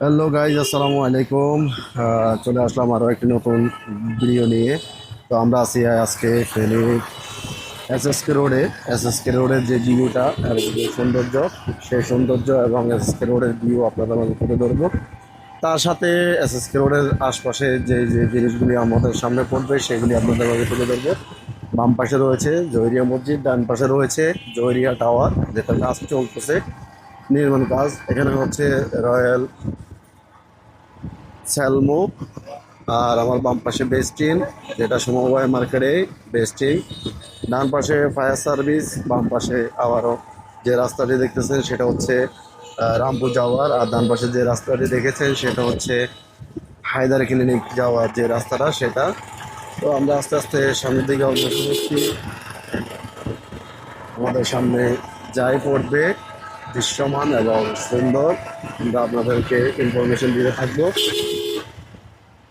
Hello guys, আসসালামু আলাইকুম। চলে আসলাম আরও একটি নতুন ভিডিও নিয়ে। তো আমরা আছি আজকে ফেনী এসএসকে রোডে। এসএসকে রোডের যে ভিউটা এবং যে সৌন্দর্য, সেই সৌন্দর্য এবং এসএসকে রোডের ভিউ আপনাদের মাঝে তুলে ধরবো। তার সাথে এসএসকে রোডের আশপাশে যে যে জিনিসগুলি আমাদের সামনে পড়বে সেগুলি আপনাদের মাঝে তুলে ধরবো। বাম পাশে রয়েছে জয়রিয়া মসজিদ, ডান পাশে রয়েছে জয়রিয়া টাওয়ার, যেটা কাজ চলতেছে, নির্মাণ কাজ। এখানে হচ্ছে রয়্যাল স্যালমো। আর আমার বাম পাশে বেস্টিন, যেটা সমবায় মার্কেটে বেস্টিন। ডান পাশে ফায়ার সার্ভিস, বাম পাশে আবারও যে রাস্তাটি দেখতেছেন সেটা হচ্ছে রামপুর যাওয়ার। আর ডান পাশে যে রাস্তাটি দেখেছেন সেটা হচ্ছে হায়দার ক্লিনিক যাওয়ার যে রাস্তাটা, সেটা। তো আমরা আস্তে আস্তে সামনের দিকে অগ্রসর হচ্ছি। আমাদের সামনে যাই পড়বে দৃশ্যমান এবং সুন্দর, আমরা আপনাদেরকে ইনফরমেশন দিতে থাকবো।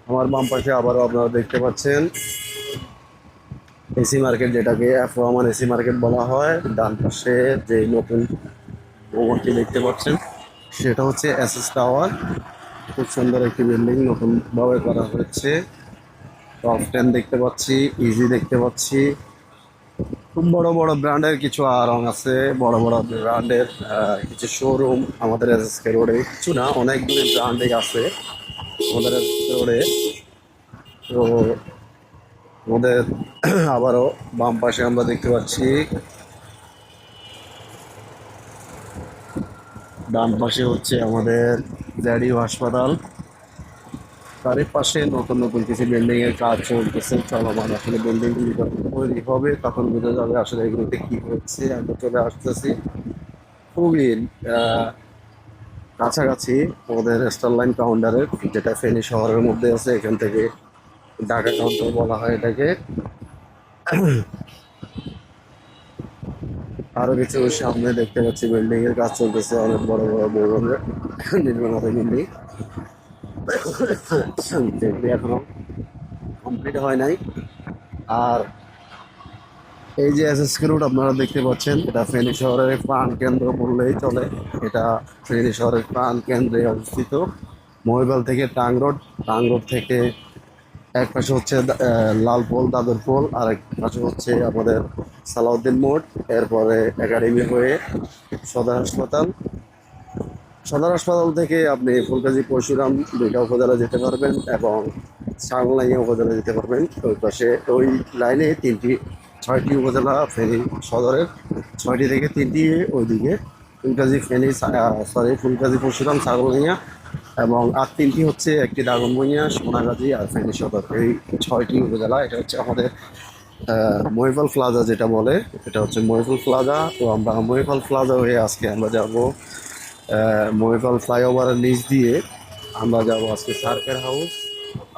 আমার বাম পাশে আবারও আপনারা দেখতে পাচ্ছেন এসি মার্কেট, যেটাকে এফ রহমান এসি মার্কেট বলা হয়। ডান পাশে যে নতুন ভবনটি দেখতে পাচ্ছেন সেটা হচ্ছে এসএস টাওয়ার। খুব সুন্দর একটি বিল্ডিং নতুনভাবে করা হয়েছে। টপ 10 দেখতে পাচ্ছি, ইজি দেখতে পাচ্ছি। খুব বড় বড় ব্র্যান্ডের কিছু রং আছে, বড় বড় ব্র্যান্ডের কিছু শোরুম আমাদের এসএসকে রোডে। কিছু না, অনেকগুলি ব্র্যান্ডই আছে আমাদের এসএসকে রোডে। তো আমাদের আবারও বাম পাশে আমরা দেখতে পাচ্ছি, ডান পাশে হচ্ছে আমাদের জ্যাডিও হাসপাতাল। তারই পাশে নতুন নতুন কিছু বিল্ডিং এর কাজ চলতেছে, চলমান। আসলে বিল্ডিং গুলি যখন তৈরি হবে তখন বোঝা যাবে আসলে এগুলোতে কি হচ্ছে। আমরা চলে আসতেছি খুবই আহ, কাছাকাছি আমাদের স্টার লাইন কাউন্টারের, যেটা ফেনী শহরের মধ্যে আছে। এখান থেকে ঢাকা কাউন্টার বলা হয় এটাকে। আরো কিছু সামনে দেখতে পাচ্ছি বিল্ডিং এর কাজ চলতেছে, অনেক বড় বড় বহুতলের নির্মাণাধীন বিল্ডিং, যেগুলি এখনো কমপ্লিট হয় নাই। আর এই যে এসএসকে রোড আপনারা দেখতে পাচ্ছেন, এটা ফেনী শহরের প্রাণ কেন্দ্র বললেই চলে। এটা ফেনী শহরের প্রাণ কেন্দ্রে অবস্থিত। মহিবাল থেকে টাং রোড থেকে এক পাশে হচ্ছে লালপোল দাদরপোল, আর এক পাশে হচ্ছে আমাদের সালাউদ্দিন মোড়। এরপরে একাডেমি হয়ে সদর হাসপাতাল। সদর হাসপাতাল থেকে আপনি ফুলগাজী পরশুরাম দুইটা উপজেলা যেতে পারবেন এবং সাংলাইয়া উপজেলা যেতে পারবেন। ওই পাশে ওই লাইনে ছয়টি উপজেলা ফেনী সদরের, ছয়টি থেকে তিনটি ওইদিকে ফুলগাজী ফেনী, ফুলগাজী পরশুরাম, সাগরনাইয়া, এবং আর তিনটি হচ্ছে একটি দাগনভূঞা, সোনাগাজী আর ফেনী সদর। এই ছয়টি উপজেলা। এটা হচ্ছে আমাদের মহিপাল প্লাজা যেটা বলে, এটা হচ্ছে মহিপাল প্লাজা। তো আমরা মহিপাল প্লাজা হয়ে আজকে আমরা যাব মহিপাল ফ্লাইওভারের নিচ দিয়ে আমরা যাব আজকে সার্কের হাউস।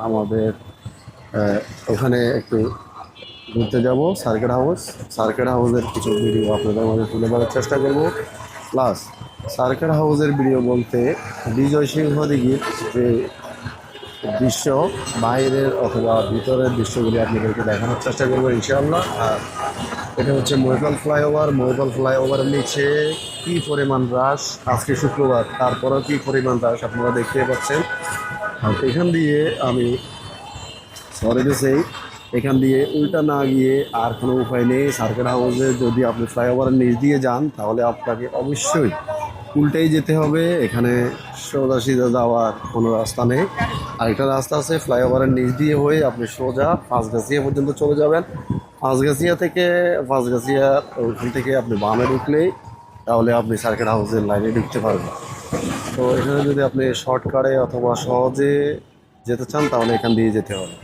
আমাদের ওখানে একটু ঘুরতে যাব সার্কেট হাউস। সার্কেট হাউসের কিছু ভিডিও আপনাদের মাঝে তুলে ধরার চেষ্টা করব। প্লাস সার্কেট হাউসের ভিডিও বলতে বিজয় সিংহ দিঘির যে দৃশ্য, বাইরের অথবা ভিতরের দৃশ্যগুলি আপনাদেরকে দেখানোর চেষ্টা করবো ইনশাআল্লাহ। আর এটা হচ্ছে মহিপাল ফ্লাইওভার। মহিপাল ফ্লাইওভারের নিচে কি পরিমাণ হ্রাস, আজকে শুক্রবার তারপরেও কি পরিমাণ হ্রাস আপনারা দেখতে পাচ্ছেন। আর এখান দিয়ে আমি সরি টু সেই, এখান দিয়ে উল্টা না গিয়ে আর কোনো উপায় নেই। সার্কেট হাউসে যদি আপনি ফ্লাইওভারের নিচ দিয়ে যান তাহলে আপনাকে অবশ্যই উল্টেই যেতে হবে। এখানে সোজা সিধা যাওয়ার কোনো রাস্তা নেই। আরেকটা রাস্তা আছে ফ্লাইওভারের নিচ দিয়ে হয়ে আপনি সোজা পাঁচগাছিয়া পর্যন্ত চলে যাবেন। পাঁচগাছিয়া ওইখান থেকে আপনি বামে ঢুকলেই তাহলে আপনি সার্কেট হাউসের লাইনে ঢুকতে পারবেন। তো এখানে যদি আপনি শর্টকাটে অথবা সহজে যেতে চান তাহলে এখান দিয়ে যেতে হবে।